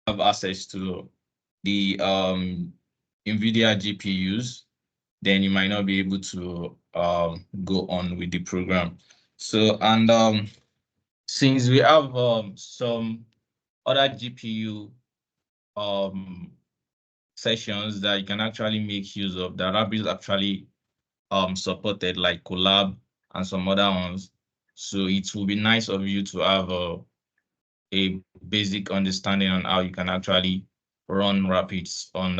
have access to the NVIDIA GPUs, then you might not be able to go on with the program. So, and since we have some other GPU sessions that you can actually make use of, that Rabbit actually supported, like Collab and some other ones. So it will be nice of you to have a basic understanding on how you can actually run Rapids on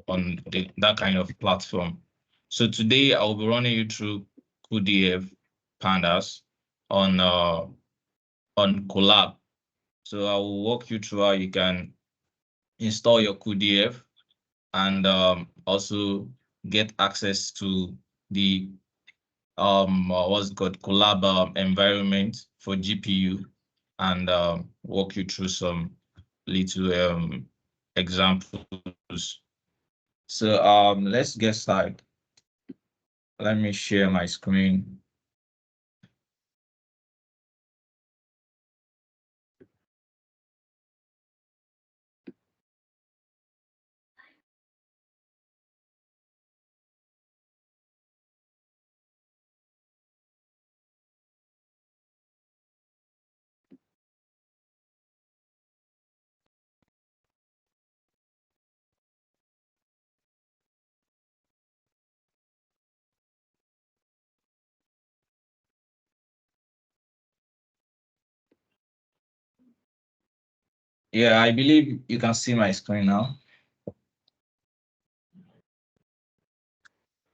that kind of platform. So today I'll be running you through cuDF Pandas on Collab. So I will walk you through how you can install your cuDF and also get access to the what's called Collab environment for GPU, and walk you through some little examples. So let's get started. Let me share my screen. Yeah, I believe you can see my screen now.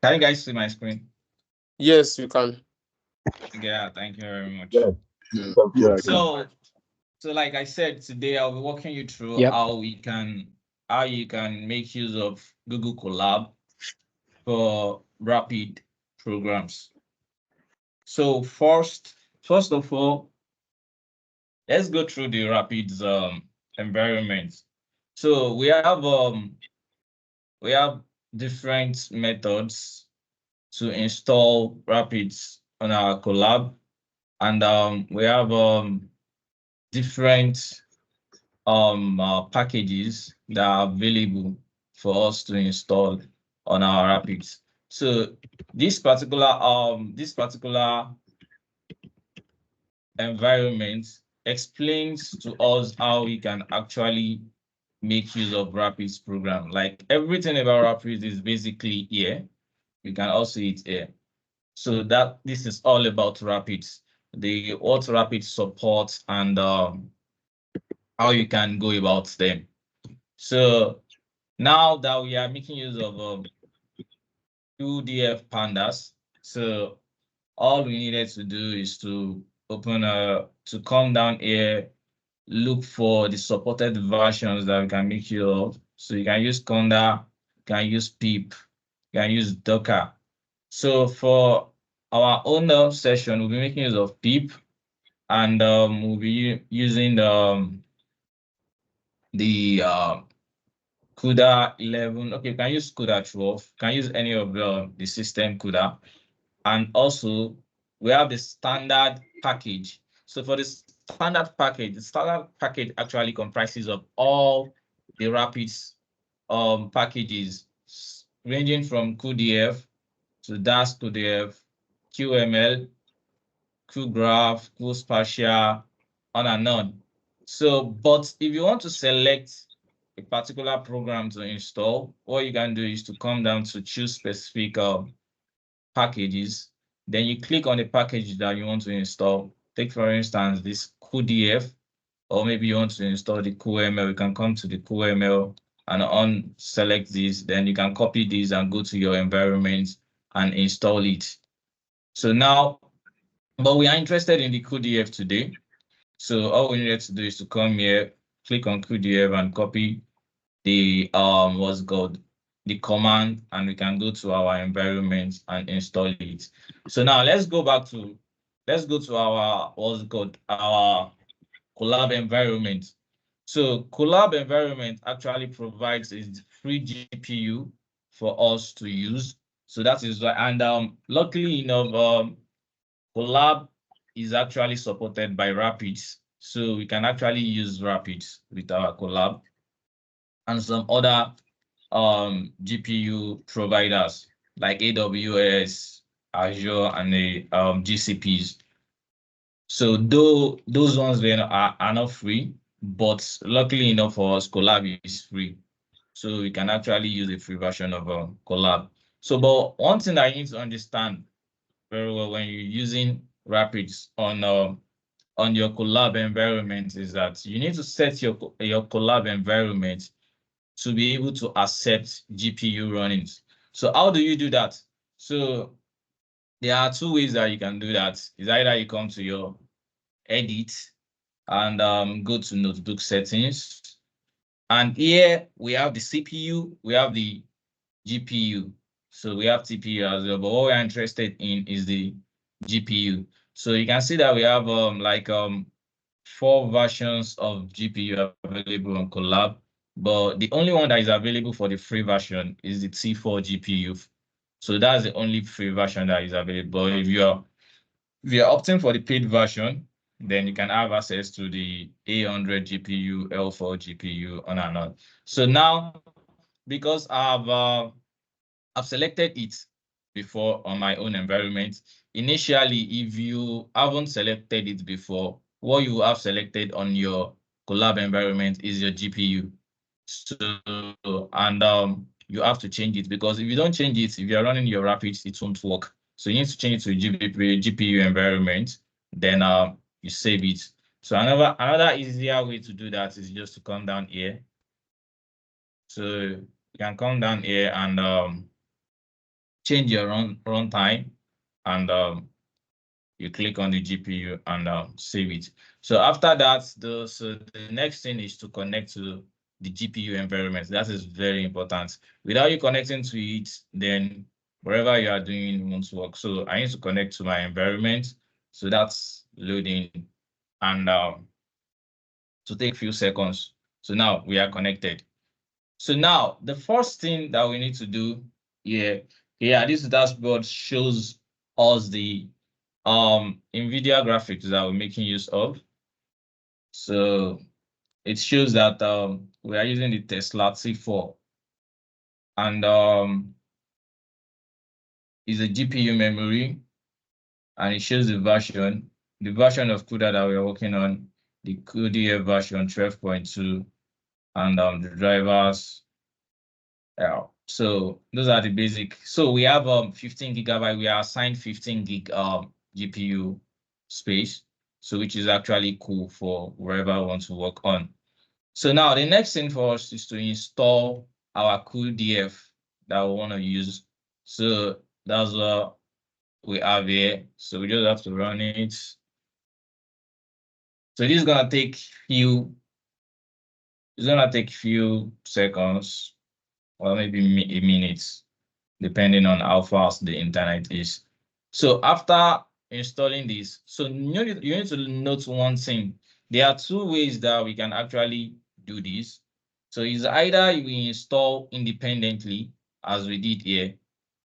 Can you guys see my screen? Yes, you can. Yeah, thank you very much. Yeah. Yeah. So like I said, today I'll be walking you through Yep. how you can make use of Google Colab for rapid programs. So first of all, let's go through the Rapids environment. So we have different methods to install Rapids on our Collab, and we have different packages that are available for us to install on our Rapids. So this particular environment explains to us how we can actually make use of Rapids program. Like everything about Rapids is basically here. You can also see it here. So that this is all about Rapids, the what Rapids supports, and how you can go about them. So now that we are making use of cuDF Pandas, so all we needed to do is to to come down here, look for the supported versions that we can make use of. So you can use Conda, you can use pip, you can use Docker. So for our own session, we'll be making use of pip, and we'll be using the CUDA 11. Okay, you can use CUDA 12. You can use any of the system CUDA. And also, we have the standard package. So for the the standard package actually comprises of all the Rapids packages, ranging from cuDF to DAS cuDF, QML, cuGraph, cuSpatial, on and on. So, but if you want to select a particular program to install, what you can do is to come down to choose specific packages. Then you click on the package that you want to install. Take, for instance, this cuDF, or maybe you want to install the cuML. You can come to the cuML and select this. Then you can copy this and go to your environment and install it. So now, but we are interested in the cuDF today. So all we needed to do is to come here, click on cuDF and copy the what's called the command, and we can go to our environment and install it. So now let's go to our what's called our Collab environment. So Collab environment actually provides a free GPU for us to use. So that is why, and luckily enough, Collab is actually supported by Rapids. So we can actually use Rapids with our collab and some other GPU providers like AWS, Azure, and the GCPs. So though those ones are not free, but luckily enough for us, Collab is free. So we can actually use a free version of Collab. So, but one thing that you need to understand very well when you're using Rapids on your Collab environment is that you need to set your Collab environment to be able to accept GPU runnings. So how do you do that? So there are two ways that you can do that. Is either you come to your edit and go to notebook settings. And here we have the CPU, we have the GPU. So we have TPU as well, but what we're interested in is the GPU. So you can see that we have four versions of GPU available on Collab, but the only one that is available for the free version is the T4 GPU. So that's the only free version that is available. If you're opting for the paid version, then you can have access to the A100 GPU, L4 GPU, on and on. So now, because I've selected it before on my own environment. Initially, if you haven't selected it before, what you have selected on your Collab environment is your GPU. So, and you have to change it, because if you don't change it, if you're running your Rapids, it won't work. So you need to change it to GPU environment, then you save it. So another easier way to do that is just to come down here. So you can come down here and change your run time, and you click on the GPU and save it. So after that, the next thing is to connect to the GPU environment. That is very important. Without you connecting to it, then wherever you are doing won't work. So I need to connect to my environment. So that's loading, and to take a few seconds. So now we are connected. So now the first thing that we need to do here, this dashboard shows us the NVIDIA graphics that we're making use of. So it shows that we are using the Tesla T4, and is a GPU memory, and it shows the version of CUDA that we're working on, the cuDF version 12.2, and the drivers. Yeah. So those are the basic. So we have 15 gigabyte. We are assigned 15 gig GPU space. So which is actually cool for wherever I want to work on. So now the next thing for us is to install our cuDF that we want to use. So that's what we have here. So we just have to run it. So this is gonna take few seconds, or maybe a minute, depending on how fast the internet is. So after installing this, so you need to note one thing. There are two ways that we can actually do this. So it's either we install independently, as we did here,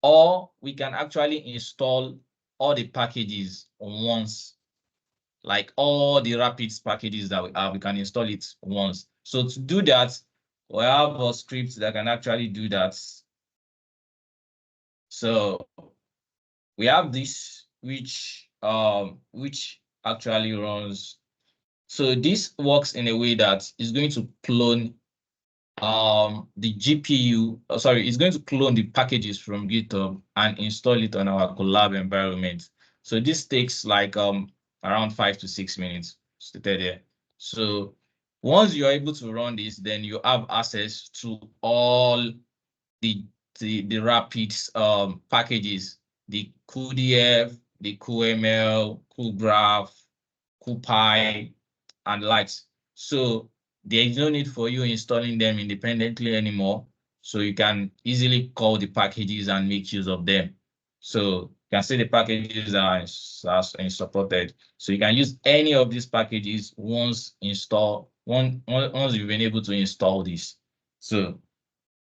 or we can actually install all the packages once, like all the Rapids packages that we have, we can install it once. So to do that, we have a script that can actually do that. So we have this, which actually runs. So this works in a way that is going to clone the GPU. Sorry, it's going to clone the packages from GitHub and install it on our Collab environment. So this takes like around 5 to 6 minutes stated there. So once you are able to run this, then you have access to all the Rapids packages, the cuDF, the cuML, cuGraph, cuPy, and likes. So there is no need for you installing them independently anymore. So you can easily call the packages and make use of them. So you can see the packages are supported. So you can use any of these packages once once you've been able to install this. So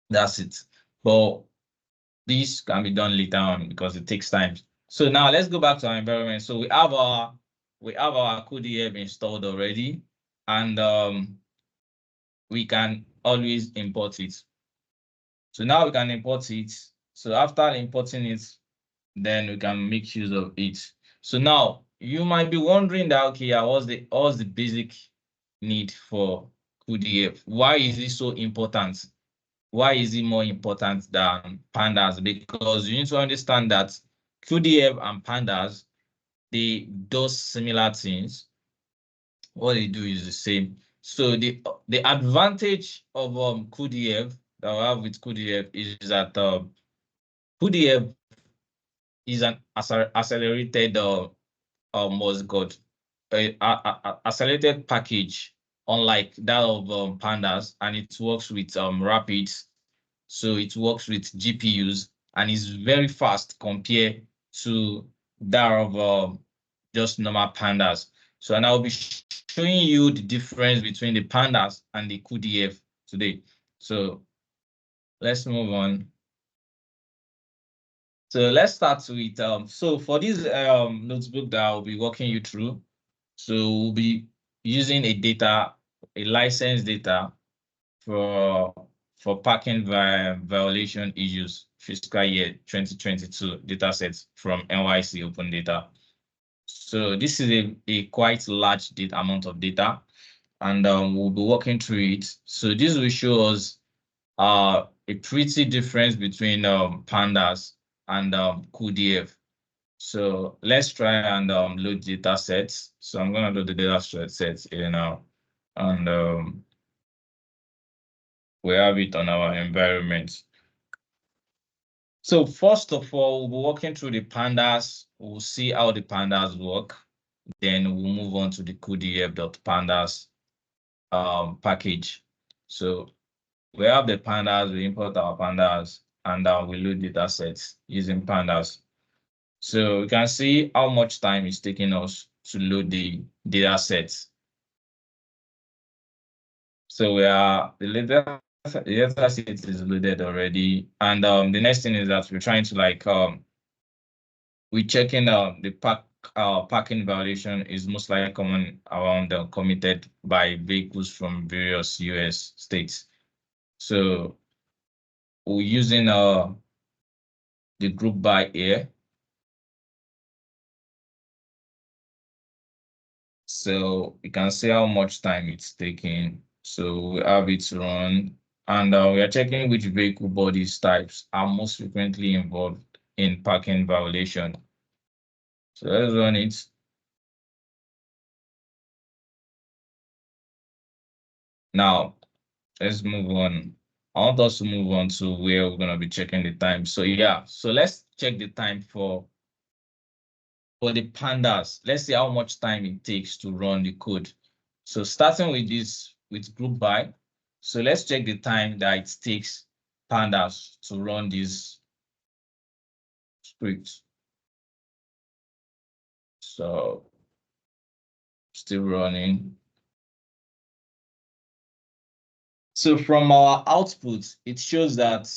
that's it. But this can be done later on because it takes time. So now let's go back to our environment. So we have our cuDF installed already, and we can always import it. So now we can import it. So after importing it, then we can make use of it. So now you might be wondering that, okay, what's the basic need for cuDF? Why is it so important? Why is it more important than pandas? Because you need to understand that cuDF and pandas, they do similar things. What they do is the same. So the advantage of cuDF that we have with cuDF is that cuDF is an accelerated what's it called, accelerated package, unlike that of pandas, and it works with rapids. So it works with GPUs and is very fast compared to that of just normal pandas. So, and I'll be showing you the difference between the pandas and the cuDF today. So let's move on. So let's start with so for this notebook that I'll be walking you through. So we'll be using a licensed data for parking violation issues fiscal year 2022 datasets from NYC Open Data. So this is a quite large data amount of data, and we'll be walking through it. So this will show us a pretty difference between pandas and cuDF. So let's try and load data sets. So I'm going to load the data sets here now, and we have it on our environment. So first of all, we'll be walking through the pandas. We'll see how the pandas work. Then we'll move on to the cuDF.pandas package. So we have the pandas, we import our pandas, and we load data sets using pandas. So we can see how much time it's taking us to load the data sets. So the data set is loaded already. And the next thing is that we're trying to we're checking the parking violation is most likely common around committed by vehicles from various US states. So we're using the group by here. So you can see how much time it's taking. So we have it run, and we are checking which vehicle bodies types are most frequently involved in parking violation. So let's run it. Now, let's move on. I want us to move on to where we're going to be checking the time. So yeah, so let's check the time for the pandas. Let's see how much time it takes to run the code. So starting with this, with group by. So let's check the time that it takes pandas to run this script. So still running. So from our output, it shows that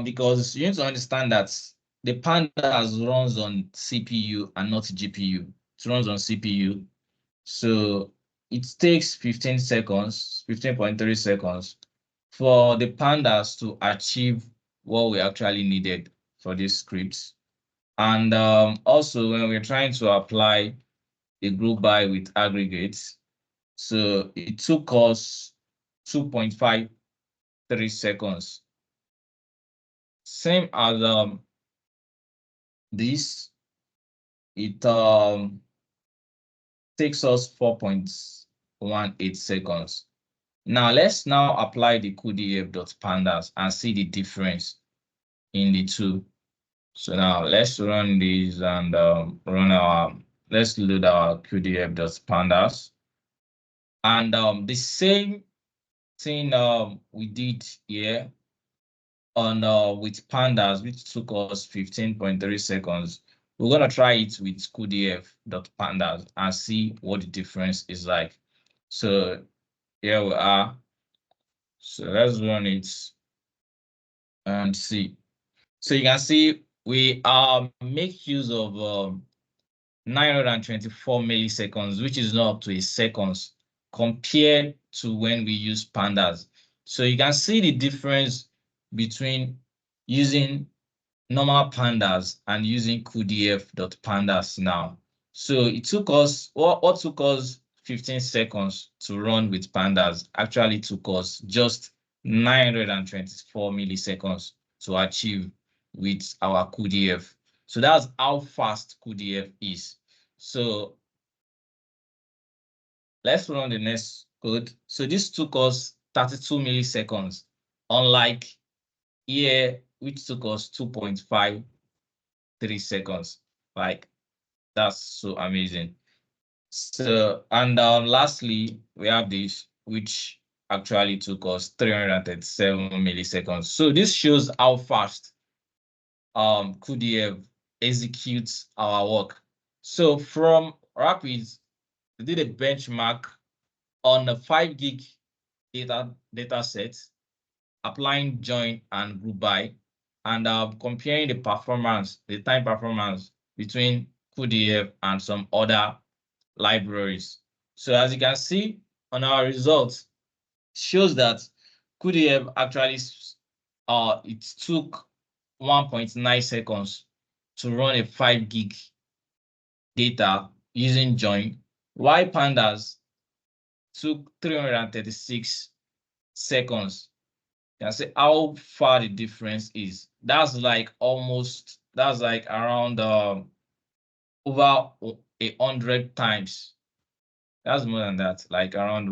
because you need to understand that the pandas runs on CPU and not GPU. It runs on CPU. So it takes 15 seconds, 15.3 seconds for the pandas to achieve what we actually needed for this script. And also when we're trying to apply a group by with aggregates, so it took us 2.53 seconds. Same as this, it takes us 4.18 seconds. Now let's now apply the cuDF.pandas and see the difference in the two. So now let's run these and let's load our cuDF.pandas. And the same thing we did here on with pandas, which took us 15.3 seconds. We're gonna try it with cuDF.pandas and see what the difference is like. So here we are. So let's run it and see. So you can see we make use of 924 milliseconds, which is not up to a second, compared to when we use pandas. So you can see the difference between using normal pandas and using cuDF.pandas now. So it took us, what took us 15 seconds to run with pandas actually took us just 924 milliseconds to achieve with our cuDF. So that's how fast cuDF is. So let's run the next code. So this took us 32 milliseconds, unlike here, which took us 2.53 seconds. Like, that's so amazing. So, and lastly, we have this, which actually took us 337 milliseconds. So this shows how fast cuDF executes our work. So from Rapids, we did a benchmark on a 5 gig data set, applying join and group by, and comparing the performance, the time performance between cuDF and some other libraries. So as you can see on our results, shows that cuDF actually it took 1.9 seconds to run a 5 gig data using join, while pandas took 336 seconds. You can see how far the difference is. That's like around over 100 times. That's more than that, like around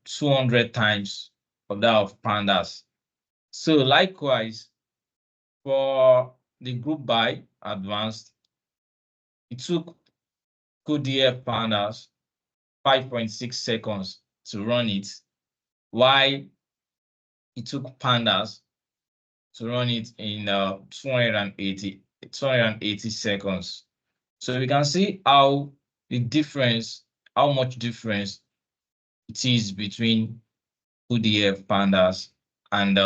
200 times of that of pandas. So likewise, for the group by advanced, it took cuDF pandas 5.6 seconds to run it, while it took pandas to run it in 280 seconds. So we can see how much difference it is between cuDF pandas and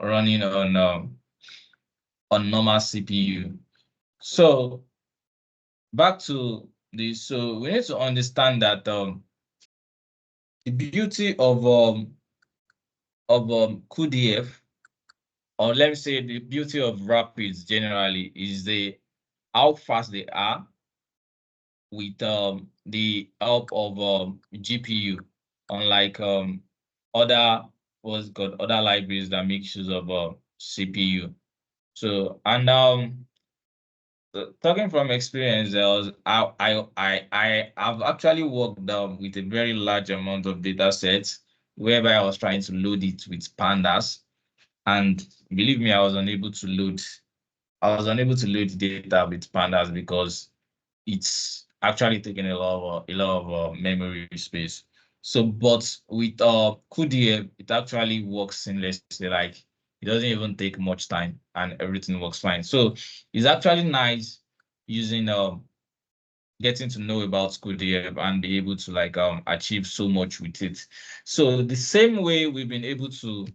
running on normal CPU. So back to this, so we need to understand that the beauty of cuDF, or let me say the beauty of Rapids generally, is how fast they are with the help of GPU, unlike other libraries that make use of CPU. So, and talking from experience, I have actually worked with a very large amount of data sets whereby I was trying to load it with pandas, and believe me, I was unable to load data with pandas because it's actually taking a lot of memory space. So, but with cuDF, it actually works seamlessly. Like, it doesn't even take much time, and everything works fine. So it's actually nice using getting to know about cuDF and be able to like achieve so much with it. So the same way we've been able to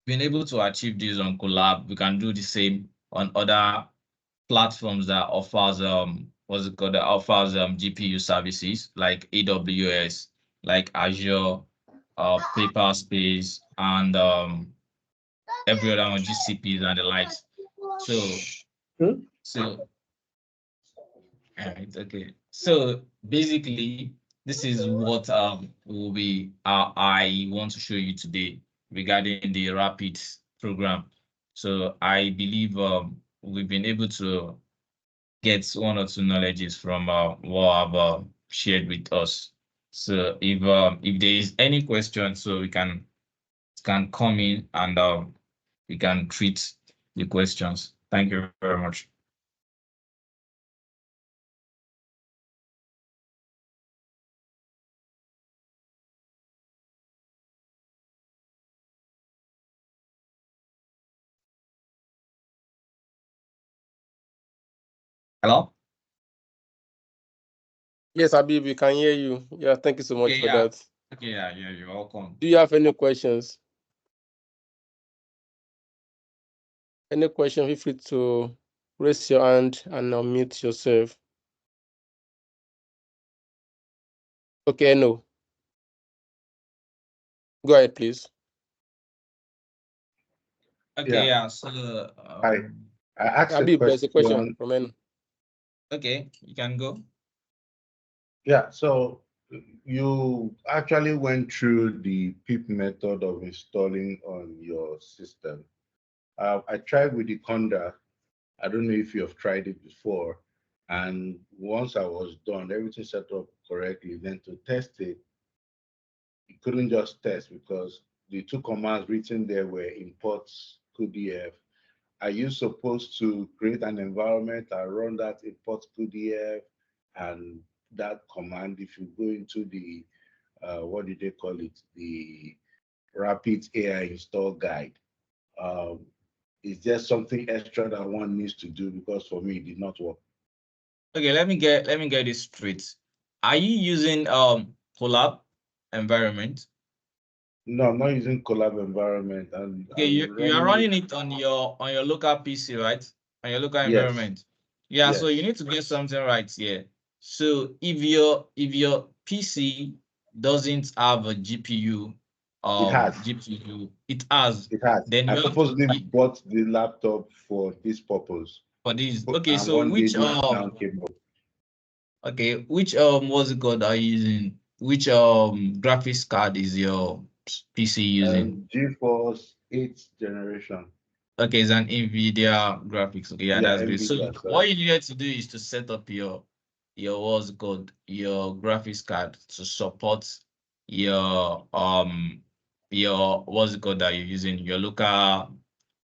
achieve this on Collab, we can do the same on other platforms that offers what's it called, that offers GPU services like AWS, like Azure, Paperspace, and every other one, GCPs and the likes. So so Alright, okay. So basically, this is what will be I want to show you today regarding the Rapid program. So I believe we've been able to get one or two knowledges from what I've shared with us. So if there is any question, so we can come in and we can treat the questions. Thank you very much. Hello? Yes, Habib, we can hear you. Yeah, thank you so much Okay, for yeah. that. Okay, yeah, you're welcome. Do you have any questions? Any question, feel free to raise your hand and unmute yourself. Okay, no. Go ahead, please. Okay, Yeah. yeah. So I asked a Habib, there's a question question. from Eno. okay, you can go. Yeah, so you actually went through the pip method of installing on your system. I tried with the Conda. I don't know if you have tried it before. And once I was done, everything set up correctly. Then to test it, it couldn't just test because the two commands written there were imports cuDF. Are you supposed to create an environment and run that import cuDF and that command? If you go into the what did they call it, the rapid AI install guide, um, is there something extra that one needs to do? Because for me it did not work. Okay, let me get this straight. Are you using collab environment? No, I'm not using collab environment, and Okay, I'm you are running it. running it on your local PC, right? On your local Yes, environment. Yeah, so you yes, need to get something right here. So if your PC doesn't have a it has. GPU, it has, It has. then I you have to purposely bought the laptop for this purpose. for this. Okay, And so one day which this now came up. okay, which what's it called are you using? Which graphics card is your PC using? GeForce 8th generation. Okay, it's an NVIDIA graphics. Okay, yeah, Yeah, that's great. So NVIDIA, what sorry. you needed to do is to set up your what's it called your graphics card to support your what's it called that you're using, your local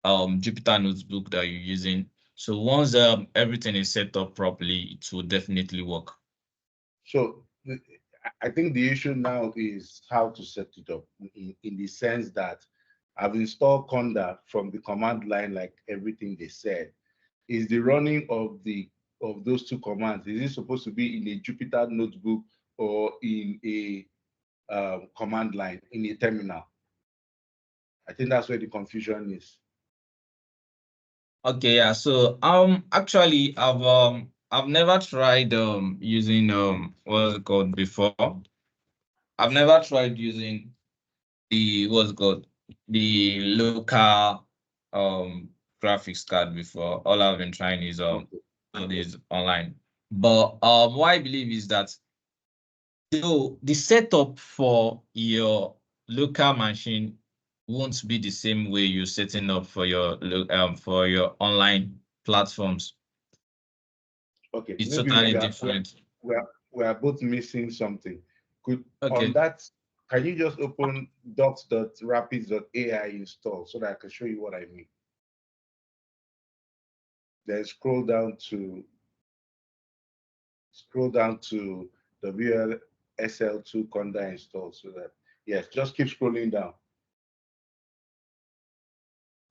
Jupyter notebook that you're using. So once everything is set up properly, it will definitely work. So I think the issue now is how to set it up in the sense that I've installed Conda from the command line, like everything they said. Is the running of those two commands, is it supposed to be in a Jupyter notebook or in a command line in a terminal? I think that's where the confusion is. Okay, yeah. So actually I've never tried using what's it called before. I've never tried using the what's it called the local graphics card before. All I've been trying Okay. is online. But what I believe is that the setup for your local machine won't be the same way you're setting up for your online platforms. Okay, It's maybe totally different. we are both missing something. Could on Okay. that, can you just open docs.rapids.ai install so that I can show you what I mean? Then scroll down to WLSL2 Conda install so that yes, just keep scrolling down.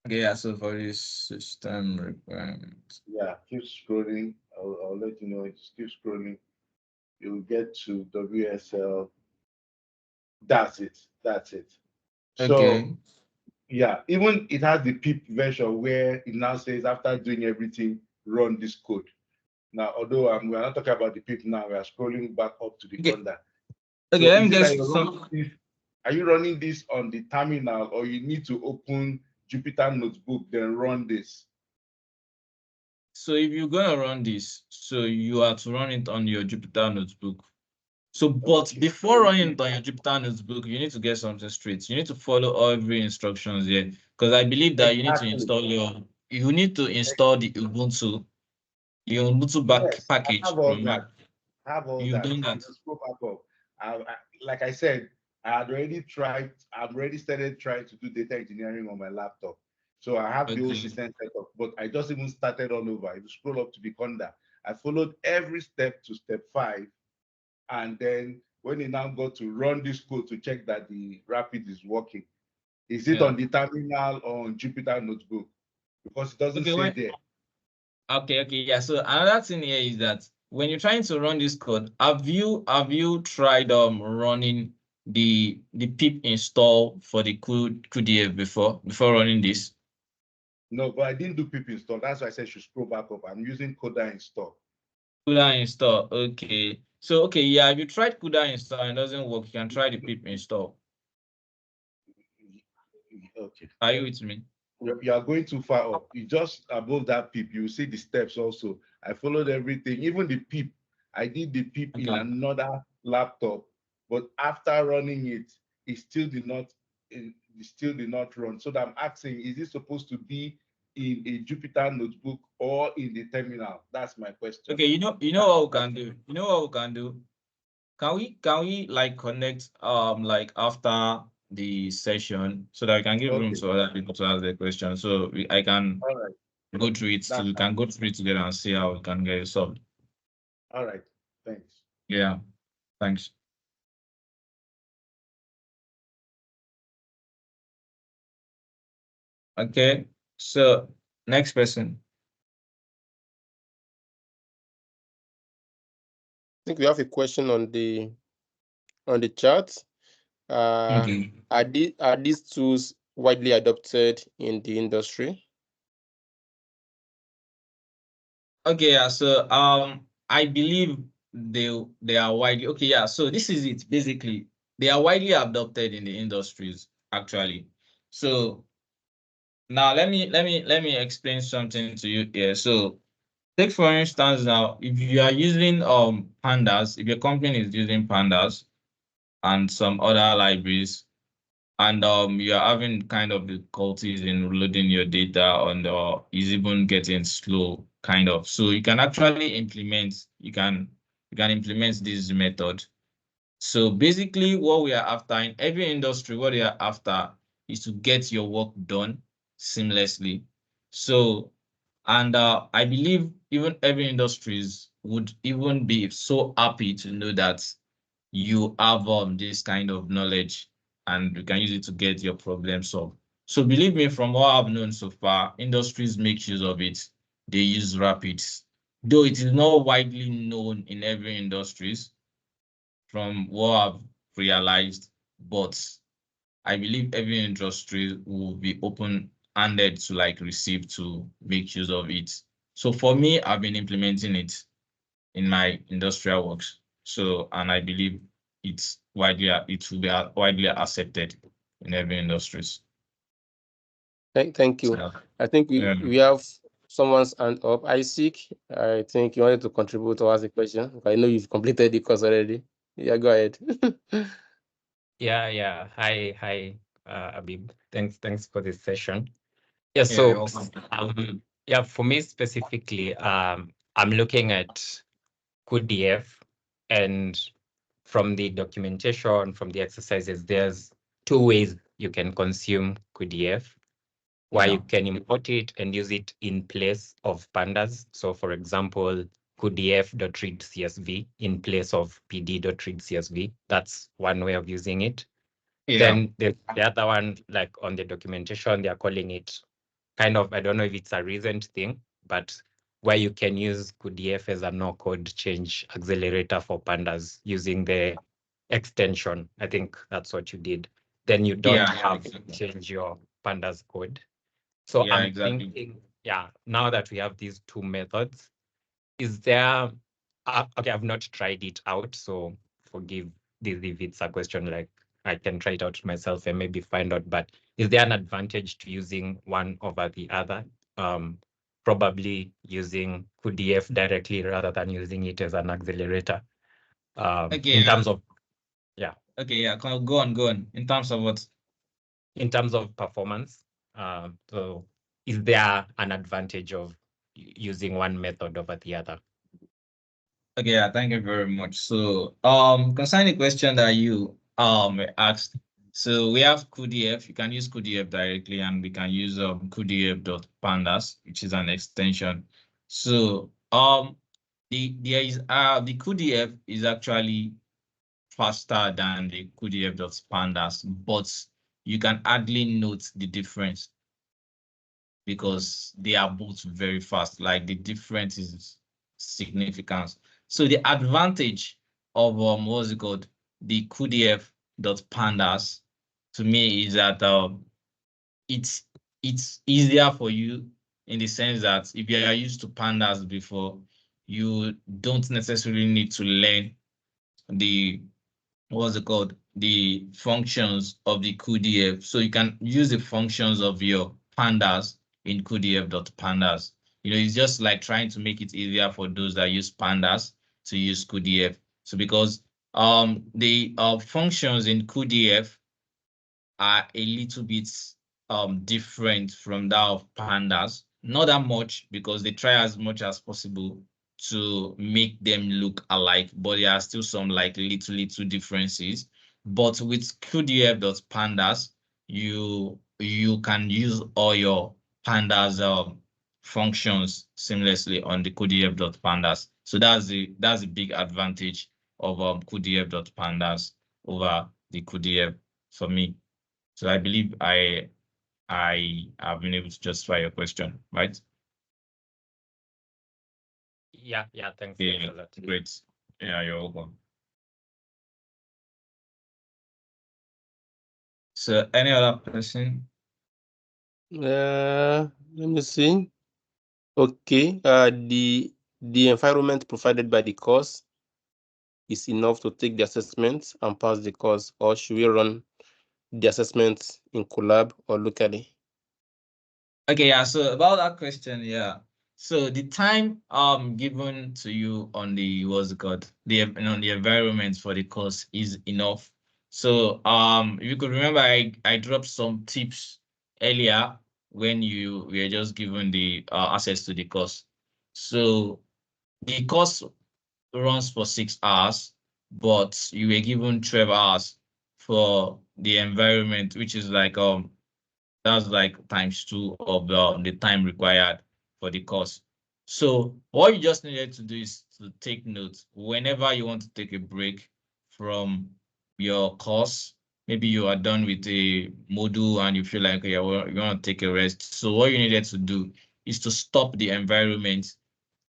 Okay, yeah, so for this system requirement. Yeah, keep scrolling. I'll let you know. Just keep scrolling. You'll get to WSL. That's it. That's it. So Okay. yeah, even it has the pip version where it now says after doing everything, run this code. Now, although we're not talking about the pip now, we are scrolling back up to the Okay. conda. Okay, So let me is it get that you're running some. this? Are you running this on the terminal, or you need to open Jupyter Notebook then run this? So if you're gonna run this, so you have to run it on your Jupyter notebook. So, but Okay. before running it on your Jupyter notebook, you need to get something straight. You need to follow every instructions here, because I believe that Exactly. you need to install the Ubuntu back Yes, I package have all from Mac. that. I have all You've that. done If that. you scroll back up, like I said, I had already tried. I've already started trying to do data engineering on my laptop. So I have the whole Okay. system set up, but I just even started all over. If you scroll up to the Conda, I followed every step to step 5. And then when it now got to run this code to check that the Rapid is working, is it Yeah. on the terminal or on Jupyter Notebook? Because it doesn't Okay, say when there. okay, yeah. So another thing here is that when you're trying to run this code, have you tried running the pip install for the cuDF before running this? No, but I didn't do pip install. That's why I said you should scroll back up. I'm using Coda install. Coda install. Okay. So okay, yeah, if you tried CUDA install and it doesn't work, you can try the pip install. Okay. Are you with me? You are going too far up. You just above that pip, you see the steps also. I followed everything, even the pip. I did the pip in another laptop, but after running it, it still did not run. So that I'm asking, is it supposed to be in a Jupyter notebook or in the terminal? That's my question. Okay, you know what we can do. You know what we can do. Can we like connect like after the session so that I can give room to other people to ask the question. So I can go through it. So we can go through it together and see how we can get it solved. All right. Thanks. Yeah. Thanks. Okay. So next person. I think we have a question on the chat. Okay. Are these tools widely adopted in the industry? Okay, yeah. So I believe they are widely okay, yeah. So this is it. Basically, they are widely adopted in the industries, actually. So now let me explain something to you here. So take for instance now, if you are using pandas, if your company is using pandas and some other libraries, and you are having kind of difficulties in loading your data and is even getting slow, kind of. So you can actually implement, you can implement this method. So basically what we are after in every industry, what they are after is to get your work done seamlessly. So, and I believe even every industries would even be so happy to know that you have this kind of knowledge and you can use it to get your problem solved. So believe me, from what I've known so far, industries make use of it. They use Rapids, though it is not widely known in every industries from what I've realized, but I believe every industry will be open-handed to like receive to make use of it. So for me, I've been implementing it in my industrial works. So, and I believe it will be widely accepted in every industries. Thank you. So, I think we have someone's hand up. Isaac, I think you wanted to contribute to ask a question. I know you've completed the course already. Yeah, go ahead. Yeah. Hi, Abib. Thanks for this session. Yeah, so yeah, for me specifically, I'm looking at cuDF, and from the documentation, from the exercises, there's two ways you can consume cuDF, where you can import it and use it in place of pandas. So for example, cuDF.read.csv in place of pd.read.csv. That's one way of using it. Then the other one, like on the documentation, they're calling it kind of, I don't know if it's a recent thing, but where you can use cuDF as a no-code change accelerator for pandas using the extension. I think that's what you did. Then you don't have to change your pandas code. So I'm thinking, now that we have these two methods, is there, okay, I've not tried it out, so forgive this if it's a question like I can try it out myself and maybe find out, but is there an advantage to using one over the other? Probably using cuDF directly rather than using it as an accelerator. In terms of, go on. In terms of what? In terms of performance. So is there an advantage of using one method over the other? Okay, thank you very much. So, concerning the question that you asked, so we have cuDF. You can use cuDF directly, and we can use cuDF.pandas, which is an extension. So, the cuDF is actually faster than the cuDF.pandas, but you can hardly note the difference because they are both very fast. Like the difference is significant. So the advantage of what's it called, the cuDF.pandas, to me is that it's easier for you in the sense that if you are used to pandas before, you don't necessarily need to learn the what's it called? The functions of the cuDF. So you can use the functions of your pandas in cuDF.pandas. It's just like trying to make it easier for those that use pandas to use cuDF. So because the functions in cuDF are a little bit different from that of pandas. Not that much, because they try as much as possible to make them look alike, but there are still some like little differences. But with cuDF.pandas, you can use all your pandas functions seamlessly on the cuDF.pandas. So that's the big advantage of cuDF.pandas over the cuDF for me. So I believe I have been able to justify your question, right? Yeah, thanks. Yeah, Thanks a lot. great. Yeah, you're welcome. So any other person? Let me see. Okay. The environment provided by the course is enough to take the assessment and pass the course, or should we run the assessment in collab or locally? Okay, yeah. So about that question, yeah. So the time given to you on the what's it called, the the environment for the course is enough. So if you could remember, I dropped some tips earlier when you were just given the access to the course. So the course runs for 6 hours, but you were given 12 hours for the environment, which is like that's like ×2 of the time required for the course. So what you just needed to do is to take notes whenever you want to take a break from your course. Maybe you are done with a module and you feel like, okay, well, you want to take a rest. So what you needed to do is to stop the environment.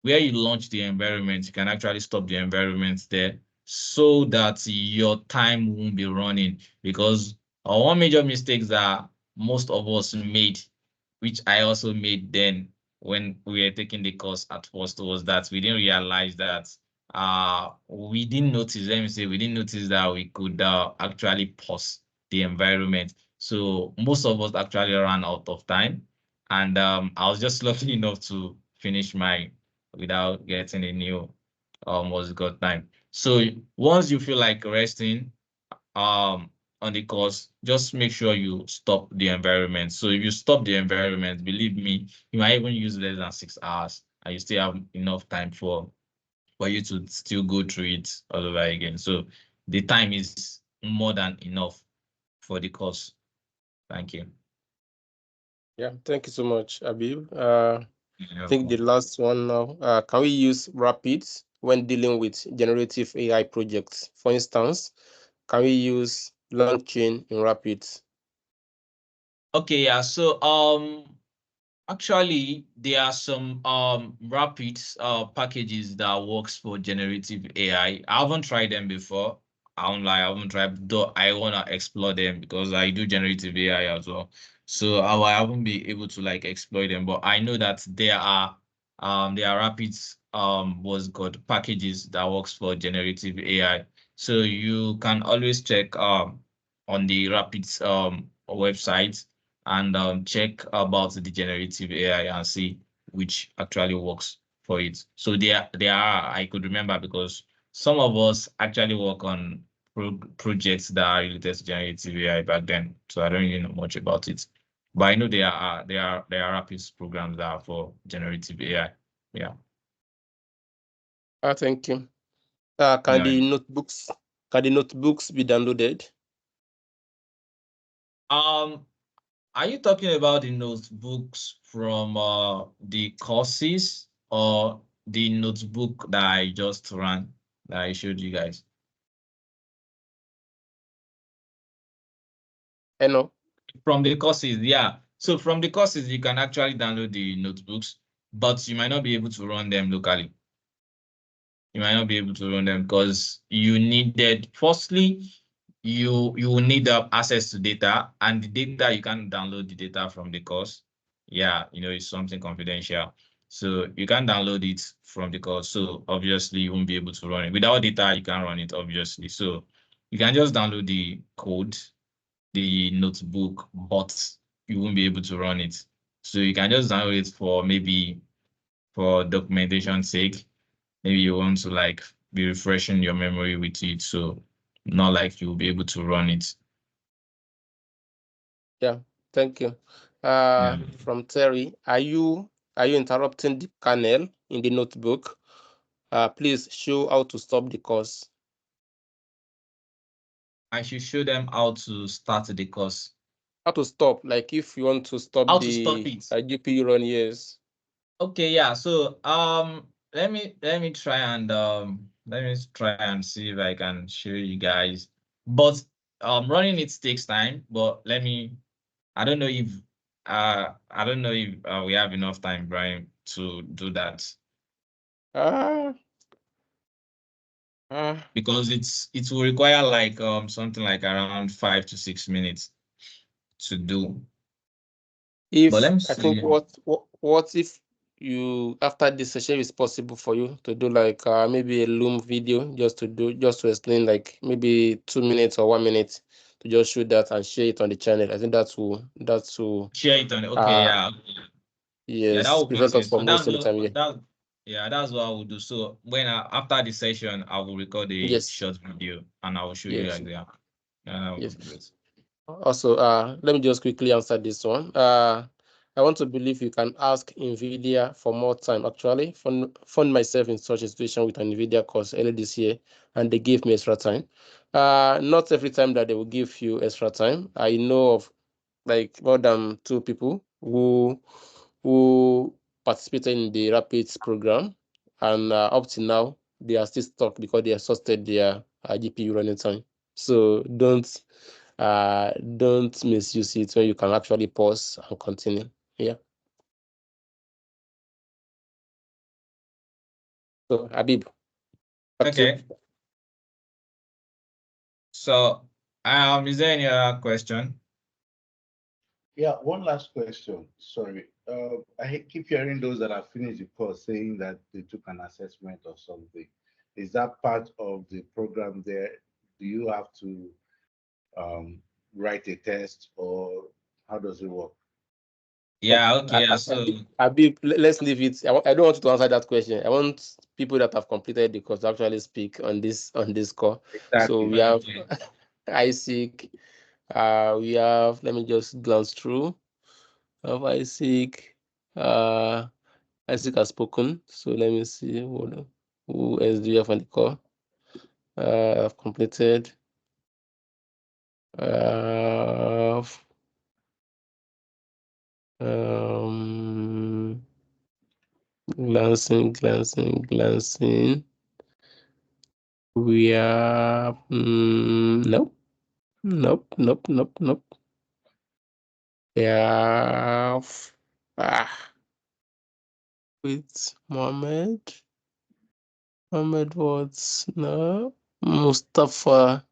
Where you launch the environment, you can actually stop the environment there so that your time won't be running. Because one major mistake that most of us made, which I also made then when we were taking the course at first, was that we didn't realize that we didn't notice, let me say, we didn't notice that we could actually pause the environment. So most of us actually ran out of time. And I was just lucky enough to finish my without getting a new what's it called time. So once you feel like resting on the course, just make sure you stop the environment. So if you stop the environment, believe me, you might even use less than 6 hours and you still have enough time for you to still go through it all over again. So the time is more than enough for the course. Thank you. Yeah, thank you so much, Abib. I think the last one now, can we use Rapids when dealing with generative AI projects? For instance, can we use LangChain in Rapids? Okay, yeah. So actually, there are some Rapids packages that works for generative AI. I haven't tried them before. I won't lie, I haven't tried, though I wanna explore them because I do generative AI as well. So I haven't been able to like explore them, but I know that there are Rapids what's called packages that works for generative AI. So you can always check on the Rapids website and check about the generative AI and see which actually works for it. So there are, I could remember because some of us actually work on projects that are related to generative AI back then. So I don't really know much about it. But I know there are Rapids programs that are for generative AI. Yeah. Thank you. Yeah. Can the notebooks be downloaded? Are you talking about the notebooks from the courses or the notebook that I just ran that I showed you guys? I know. From the courses, yeah. So from the courses, you can actually download the notebooks, but you might not be able to run them locally. You might not be able to run them because you needed, firstly, you will need access to data, and the data, you can download the data from the course. Yeah, it's something confidential. So you can download it from the course. So obviously you won't be able to run it. Without data, you can't run it, obviously. So you can just download the code, the notebook, but you won't be able to run it. So you can just download it for maybe for documentation sake. Maybe you want to like be refreshing your memory with it. So not like you'll be able to run it. Yeah, thank you. Yeah. From Terry, are you interrupting the kernel in the notebook? Please show how to stop the course. I should show them how to start the course. How to stop, like if you want to stop How the to stop it. GPU run, yes. Okay, yeah. So let me try and see if I can show you guys. But running it takes time, but I don't know if we have enough time, Brian, to do that. Because it will require like something like around 5 to 6 minutes to do. If But let me I think see. what if you after this session it's possible for you to do like maybe a Loom video just to explain like maybe 2 minutes or 1 minute to just show that and share it on the channel. I think that will Share it on. Okay, yeah. Yeah, that yes, would make prevent us sense. So from wasting the time here. that's what I will do. So when after the session, I will record a Yes. short video and I will show you Yes. guys. Yeah. Yes. Great. Also, let me just quickly answer this one. I want to believe you can ask NVIDIA for more time. Actually, found myself in such a situation with an NVIDIA course earlier this year, and they gave me extra time. Not every time that they will give you extra time. I know of like more than 2 people who participated in the Rapids program, and up to now they are still stuck because they exhausted their GPU running time. So don't misuse it when you can actually pause and continue. Yeah. So Habib, back to you. Okay. So is there any other question? Yeah, one last question. Sorry. I keep hearing those that have finished the course saying that they took an assessment or something. Is that part of the program there? Do you have to write a test, or how does it work? Yeah, okay. Habib, let's leave it. I don't want you to answer that question. I want people that have completed the course to actually speak on this call. Exactly. So we have Isaac. We have, let me just glance through. Of Isaac. Isaac has spoken. So let me see who else do you have on the call? I've completed. Glancing. We have nope. We have with Mohammed. Mohammed was no Mustafa.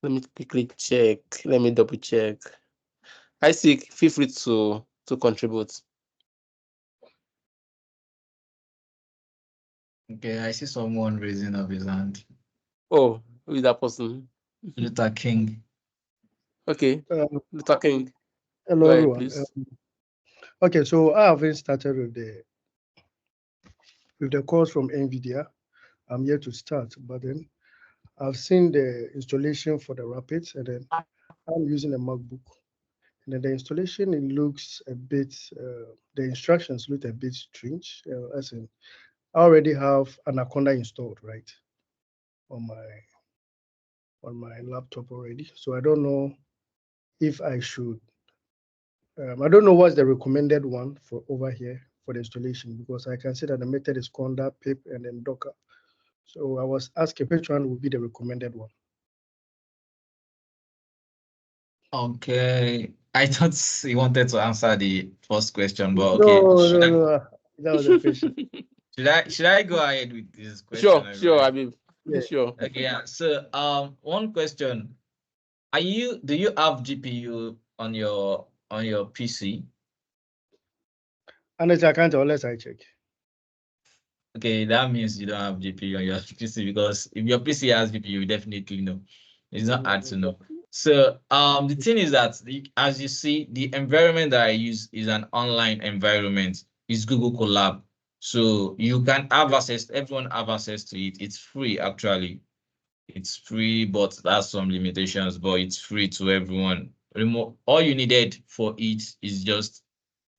Let me quickly check. Let me double check. Isaac, feel free to contribute. Okay, I see someone raising up his hand. Oh, who is that person? Luther King. Okay, Luther King. Hello, Go everyone. ahead, please. Okay, so I haven't started with the course from NVIDIA. I'm yet to start, but then I've seen the installation for the Rapids, and then I'm using a MacBook. And then the installation, it looks a bit, the instructions look a bit strange. As in, I already have Anaconda installed, right, on my laptop already. So I don't know if I should. I don't know what's the recommended one for over here for the installation, because I can see that the method is Conda, pip, and then Docker. So I was asking which one would be the recommended one. Okay. I thought he wanted to answer the first question, but okay. No, that was a question. Should I go ahead with this question? Sure, Habib. Yeah. Sure. Okay, yeah. So one question. Do you have GPU on your PC? Honestly, I can't unless I check. Okay, that means you don't have GPU on your PC, because if your PC has GPU, you definitely know. It's not hard to know. So the thing is that as you see, the environment that I use is an online environment. It's Google Colab. So you can have access, everyone have access to it. It's free actually. It's free, but that's some limitations, but it's free to everyone. All you needed for it is just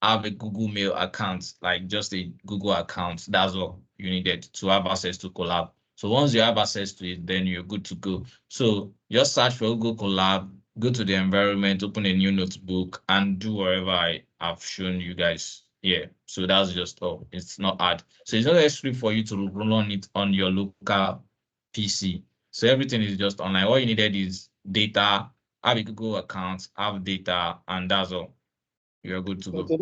have a Google Mail account, like just a Google account. That's all you needed to have access to Colab. So once you have access to it, then you're good to go. So just search for Google Colab, go to the environment, open a new notebook, and do whatever I have shown you guys here. So that's just all. It's not hard. So it's not necessary for you to run it on your local PC. So everything is just online. All you needed is data, have a Google account, have data, and that's all. You're good to go. Okay,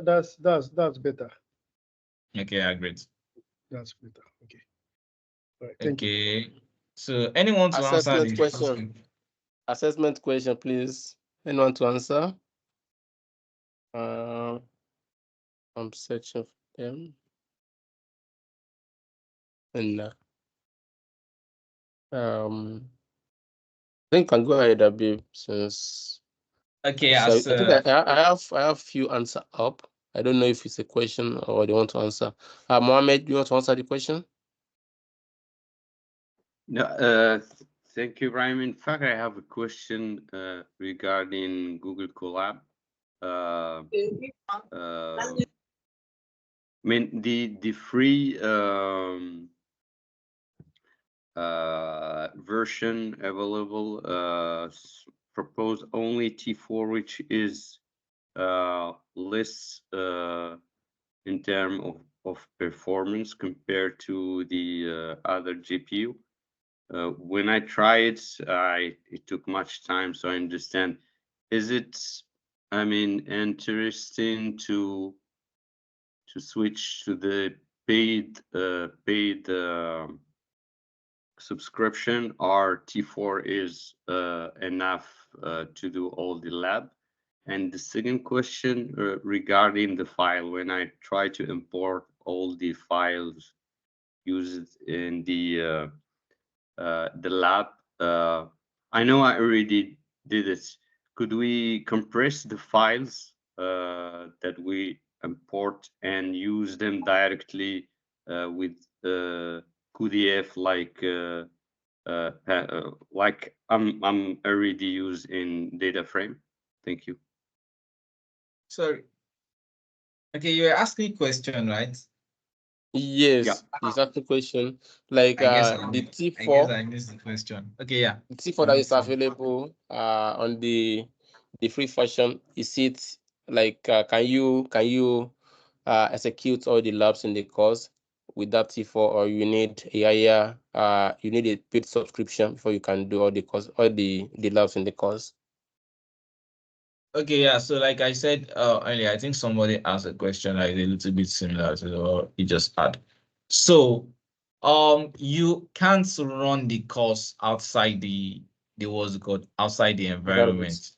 that's better. Okay, I agree. That's better. Okay. All right. Thank you. Okay. So anyone to answer Assessment the question. Assessment question, please. Anyone to answer? I'm searching for them. And I think you can go ahead, Abib, since Okay, so as I think I have few answer up. I don't know if it's a question or they want to answer. Mohammed, you want to answer the question? No, thank you, Brian. In fact, I have a question regarding Google Colab. I mean, the free version available propose only T4, which is less in terms of performance compared to the other GPU. When I tried, it took much time, so I understand. Is it, I mean, interesting to switch to the paid subscription, or T4 is enough to do all the lab? And the second question regarding the file, when I try to import all the files used in the lab, I know I already did it. Could we compress the files that we import and use them directly with cuDF, like I'm already used in data frame? Thank you. sorry. Okay, you're asking a question, right? Yes, Yeah. is that the question? Like I guess the I guess T4, I missed the question. Okay, yeah. the T4 that is available on the free version, is it like can you execute all the labs in the course with that T4, or you need a higher you need a paid subscription before you can do all the course, all the labs in the course? Okay, yeah. So like I said earlier, I think somebody asked a question like a little bit similar to what you just had. So you can't run the course outside the what's it called, outside the environment.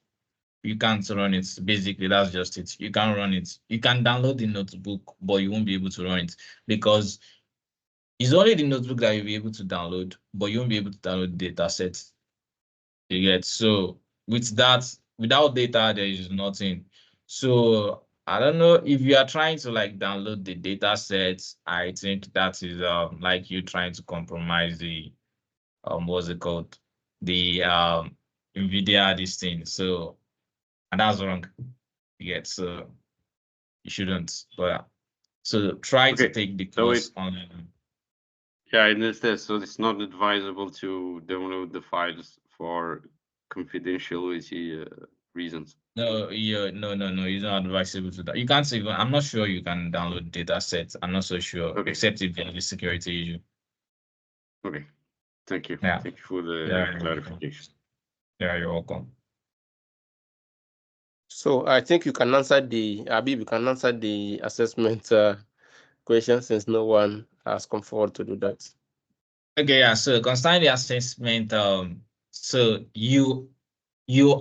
You can't run it. Basically, that's just it. You can't run it. You can download the notebook, but you won't be able to run it, because it's only the notebook that you'll be able to download, but you won't be able to download the data set. You get, so with that, without data, there is nothing. So I don't know if you are trying to like download the data sets. I think that is like you trying to compromise the what's it called, the NVIDIA this thing. So, and that's wrong. You get, so you shouldn't. But yeah. So try to take the course online. Yeah, I understand. So it's not advisable to download the files for confidentiality reasons. No, no. It's not advisable to that. You can't even. I'm not sure you can download data sets. I'm not so sure, Okay. except if there's a security issue. Okay. Thank you. Yeah. Thank you for the Yeah, clarification. Yeah, you're welcome. So I think you can answer the Abib, you can answer the assessment question, since no one has come forward to do that. Okay, yeah. So concerning the assessment, so you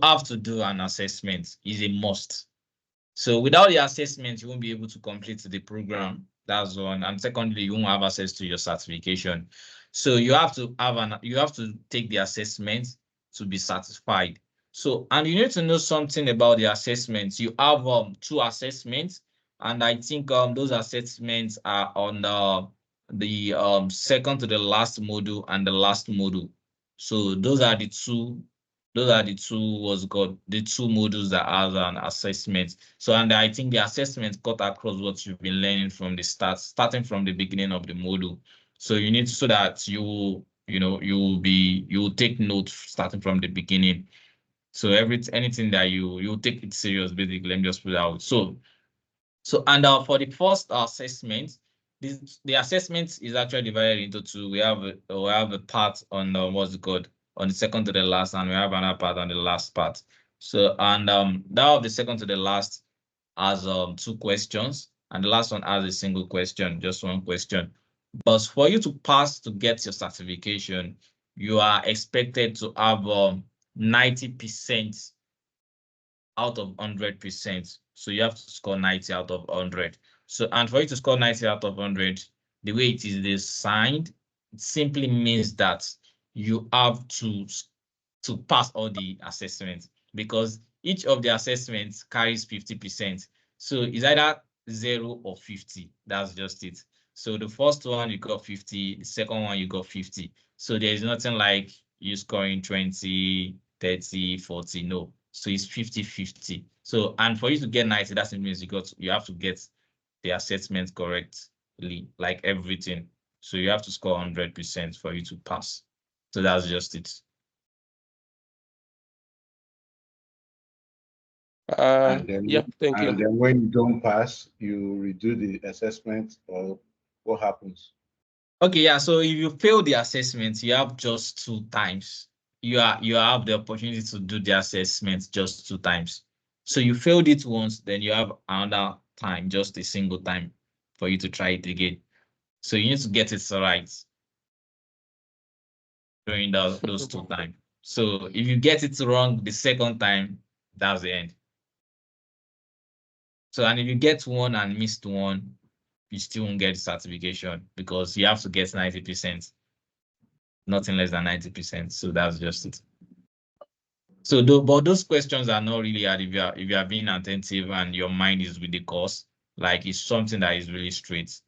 have to do an assessment. Is a must. So without the assessment, you won't be able to complete the program. That's one. And secondly, you won't have access to your certification. So you have to take the assessment to be certified. So, and you need to know something about the assessments. You have 2 assessments, and I think those assessments are on the second to the last module and the last module. So those are the two the 2 modules that have an assessment. So, and I think the assessment cut across what you've been learning from the starting from the beginning of the module. So you need so that you will take notes starting from the beginning. So anything that you take it serious, basically. Let me just put it out. So and for the first assessment, the assessment is actually divided into 2. We have a part on what's it called, on the second to the last, and we have another part on the last part. So, and that of the second to the last has 2 questions, and the last one has a single question, just 1 question. But for you to pass to get your certification, you are expected to have 90% out of 100%. So you have to score 90 out of 100. So, and for you to score 90 out of 100, the way it is designed, it simply means that you have to pass all the assessments, because each of the assessments carries 50%. So it's either 0 or 50. That's just it. So the first one you got 50, the second one you got 50. So there is nothing like you scoring 20, 30, 40. No. So it's 50-50. So, and for you to get 90, that means you have to get the assessment correctly, like everything. So you have to score 100% for you to pass. So that's just it. And then, Yeah, thank you. And then when you don't pass, you redo the assessment, or what happens? Okay, yeah. So if you fail the assessment, you have just 2 times. You have the opportunity to do the assessment just 2 times. So you failed it once, then you have another time, just a single time, for you to try it again. So you need to get it right during those 2 times. So if you get it wrong the second time, that's the end. So, and if you get one and missed one, you still won't get the certification, because you have to get 90%, nothing less than 90%. So that's just it. So, but those questions are not really hard if you are being attentive and your mind is with the course. Like, it's something that is really straight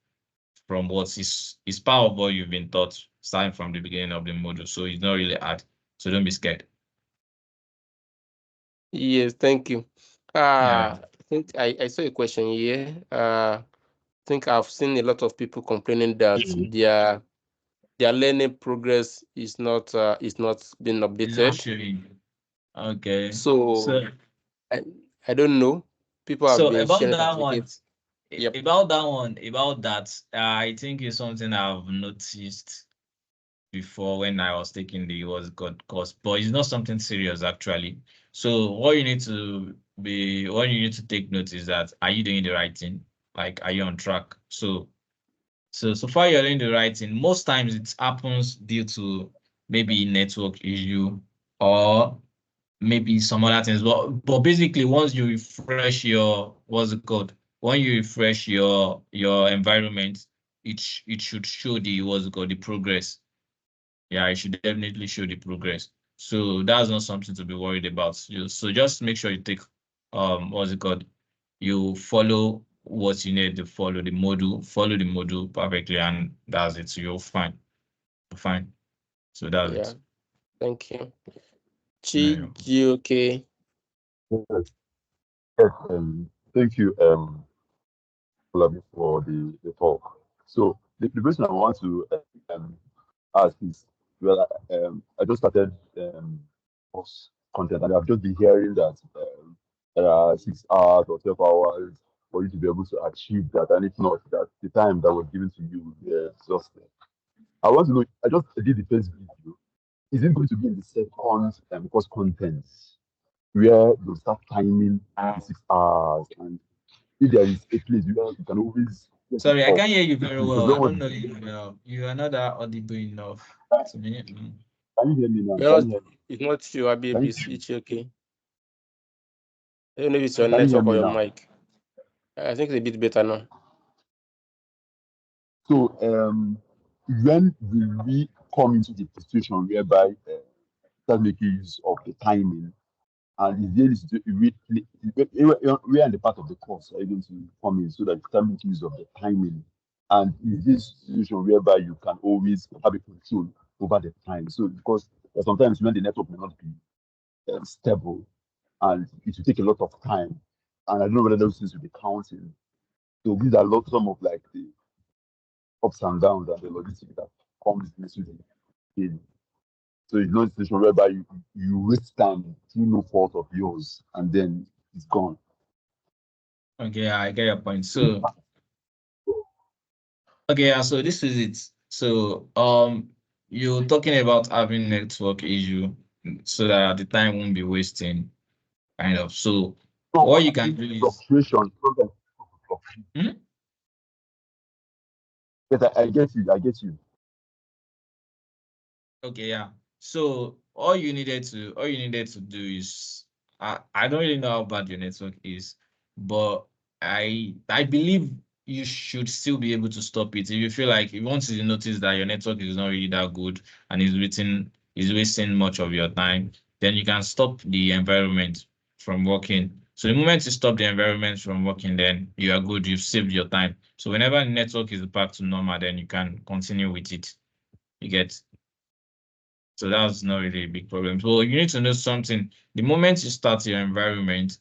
from what is part of what you've been taught starting from the beginning of the module. So it's not really hard. So don't be scared. Yes, thank you. Yeah. I think I saw a question here. I think I've seen a lot of people complaining that their learning progress is not being updated. It's not showing. Okay. So I don't know. People have been about sharing that one. certificates. Yep. About that, I think it's something I've noticed before when I was taking the course, but it's not something serious actually. So what you need to take note is that, are you doing the right thing? Like, are you on track? So far you're doing the right thing. Most times it happens due to maybe network issue or maybe some other things. But basically, once you refresh your when you refresh your environment, it should show the progress. Yeah, it should definitely show the progress. So that's not something to be worried about. So just make sure you take you follow what you need to follow the module perfectly, and that's it. So you're fine. Fine. So that's it. Thank you. Okay. Yes, thank you, Flavi, for the talk. So the question I want to ask is, well, I just started course content, and I've just been hearing that there are 6 hours or 12 hours for you to be able to achieve that, and if not, that the time that was given to you is just I want to know. I just did the first video. Is it going to be in the second course content, where they start timing the 6 hours, and if there is a place where you can always Sorry, I can't hear you very well. I don't know if you are not that audible enough to me. Can you hear me now? Well, Can you hear me? it's not you, Abib. Can you, It's okay. I don't know if it's your can you hear network or me your now? mic. I think it's a bit better now. So when will we come into the situation whereby start making use of the timing? And is there where in the part of the course are you going to come in so that you start making use of the timing? And is this situation whereby you can always have a control over the time? So because sometimes when the network may not be stable and it will take a lot of time, and I don't know whether those things will be counting. So these are some of like the ups and downs and the logistics that comes into the game. So it's not a situation whereby you waste time through no fault of yours and then it's gone. Okay, I get your point. So okay, yeah, so this is it. So you're talking about having network issue so that the time won't be wasting, kind of. So what you can do is fluctuation. Hmm? Yes, I get you. Okay, yeah. So all you needed to do is I don't really know how bad your network is, but I believe you should still be able to stop it. If you feel like once you notice that your network is not really that good and is wasting much of your time, then you can stop the environment from working. So the moment you stop the environment from working, then you are good, you've saved your time. So whenever the network is back to normal, then you can continue with it. You get. So that's not really a big problem. So you need to know something. The moment you start your environment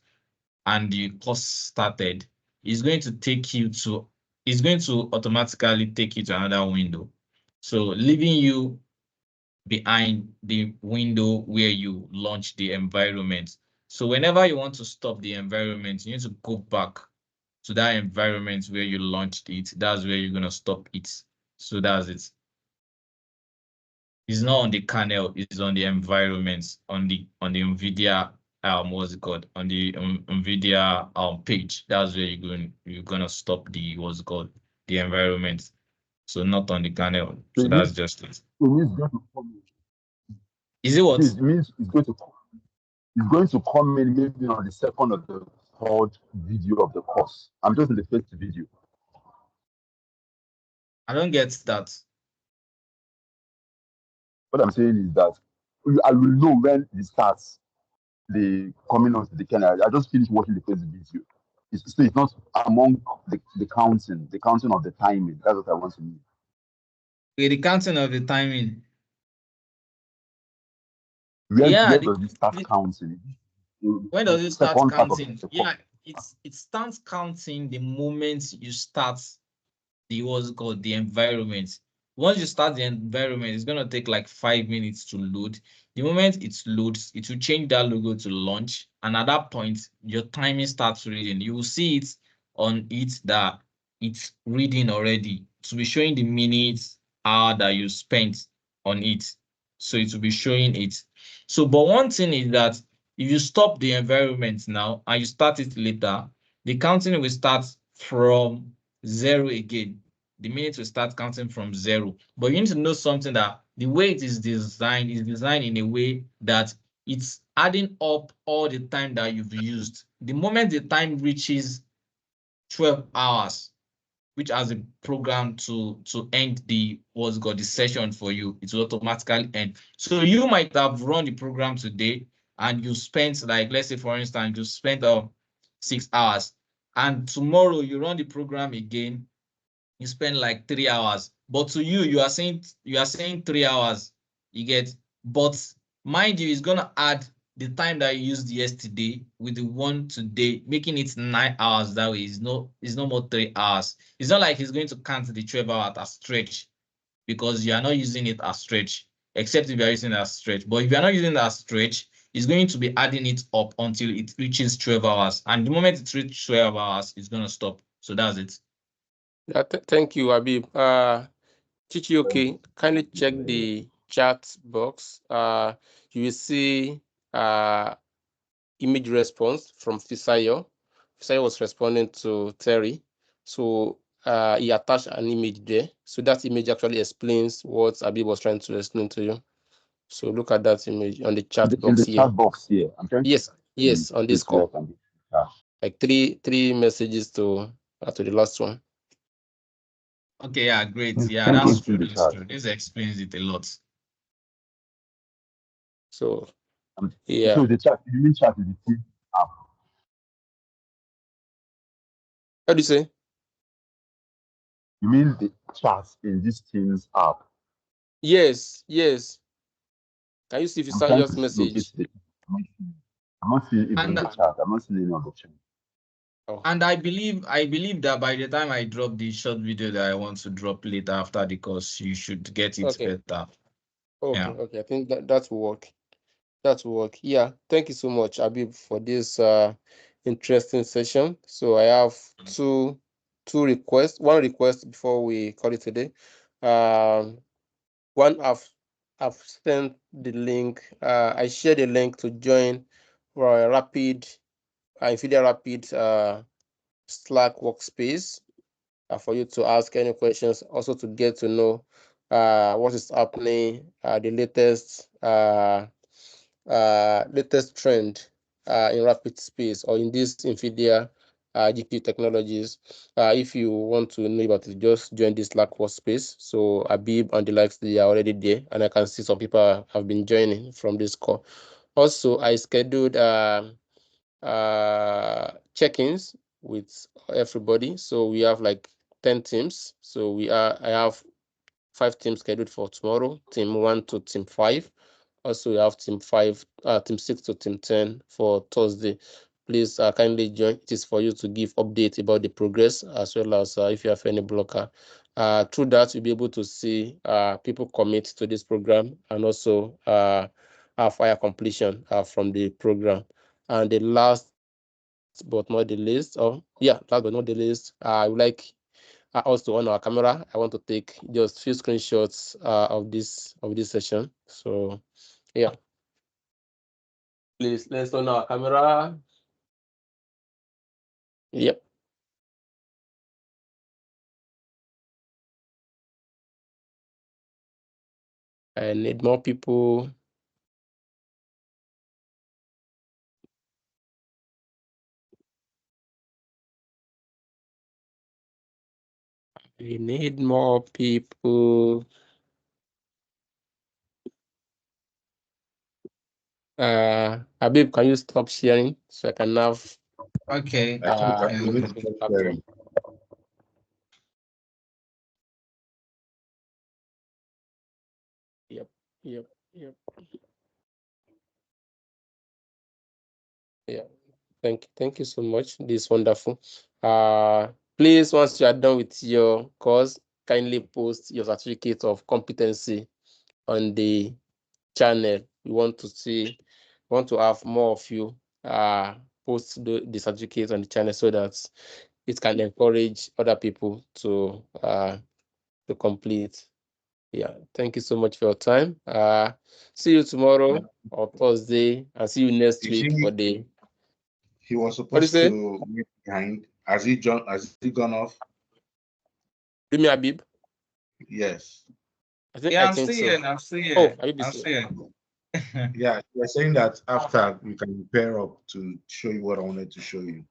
and the course started, it's going to automatically take you to another window. So leaving you behind the window where you launch the environment. So whenever you want to stop the environment, you need to go back to that environment where you launched it. That's where you're going to stop it. So that's it. It's not on the kernel, it's on the environment, on the NVIDIA what's it called? On the NVIDIA page. That's where you're gonna stop the what's it called? The environment. So not on the kernel. So that's just it. It means going to come in. Is it what? It means it's going to come in maybe on the second or the third video of the course. I'm just in the first video. I don't get that. What I'm saying is that I will know when it starts the coming onto the kernel. I just finished watching the first video. So it's not among the counting of the timing. That's what I want to know. Okay, the counting of the timing. Where does it start counting? When does it start counting? Yeah, it starts counting the moment you start the what's called the environment. Once you start the environment, it's gonna take like 5 minutes to load. The moment it loads, it will change that logo to launch, and at that point, your timing starts reading. You will see it on it that it's reading already. To be showing the minutes, hour that you spent on it. So it will be showing it. So, but one thing is that if you stop the environment now and you start it later, the counting will start from 0 again. The minute will start counting from 0. But you need to know something that the way it is designed in a way that it's adding up all the time that you've used. The moment the time reaches 12 hours, which has a program to end the the session for you, it will automatically end. So you might have run the program today and you spent, like, let's say for instance, you spent 6 hours, and tomorrow you run the program again, you spend like 3 hours. But to you, you are saying 3 hours. You get, but mind you, it's gonna add the time that you used yesterday with the one today, making it 9 hours. That way, it's no more 3 hours. It's not like it's going to count the 12 hours as stretch, because you are not using it as stretch, except if you are using it as stretch. But if you are not using it as stretch, it's going to be adding it up until it reaches 12 hours. And the moment it reaches 12 hours, it's gonna stop. So that's it. Yeah, thank you, Habib. Chichioke, kindly check the chat box. You will see image response from Fisayo. Fisayo was responding to Terry. So he attached an image there. So that image actually explains what Habib was trying to explain to you. So look at that image on the chat box here. Chat box here. I'm trying yes, on this call. like three messages to the last one. Okay, yeah, great. Please Yeah, send that's it true. in the That's chat. true. This explains it a lot. So So yeah, the chat, you mean chat is the team app. how do you say? You mean the chat in this Teams app? Yes, yes. Can you see if you I'm saw trying your to locate message? the. I'm not seeing even And the chat. I'm not seeing it on the chat. Oh, and I believe that by the time I drop the short video that I want to drop later after the course, you should get it okay, better. okay, Yeah. okay. I think that will work. That will work. Yeah. Thank you so much, Abib, for this interesting session. So I have two requests. One request before we call it today. One I've sent the link. I shared the link to join for a rapid NVIDIA Rapid Slack workspace for you to ask any questions, also to get to know what is happening, the latest trend in rapid space or in this NVIDIA GPU technologies. If you want to know about it, just join this Slack workspace. So Abib and the likes, they are already there, and I can see some people have been joining from this call. Also, I scheduled check-ins with everybody. So we have like 10 teams. So I have 5 teams scheduled for tomorrow, team 1 to team 5. Also, we have team 6 to team 10 for Thursday. Please kindly join. It is for you to give update about the progress, as well as if you have any blocker. Through that, you'll be able to see people commit to this program, and also fire completion from the program. And the last but not the least, I would like also on our camera, I want to take just few screenshots of this session. So yeah, please let's on our camera. Yep. I need more people. We need more people. Habib, can you stop sharing so I can have Okay. I think I Yeah. need to stop sharing. Yep, yep, yep. Yeah. Thank you so much. This is wonderful. Please, once you are done with your course, kindly post your certificate of competency on the channel. We want to have more of you post the certificate on the channel so that it can encourage other people to complete. Yeah, thank you so much for your time. See you tomorrow or Thursday, and see you next You week for see, the. he was What do you supposed say? to meet behind. Has he gone off? Give me Habib. Yes. Yeah, I I'm think still so. here. I'm still Oh, here. Habib is I'm here. still here. Yeah, you're saying that after we can pair up to show you what I wanted to show you.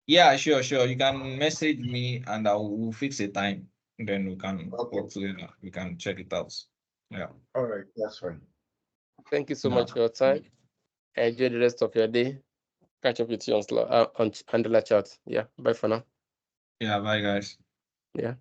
Yeah, sure. You can message me and we'll fix a time. Then we can Okay. work together. We can check it out. Yeah. All right, that's fine. Thank you so No. much for your time. Enjoy the rest of your day. Catch up with you on Andela chat. Yeah, bye for now. Yeah, bye guys. Yeah.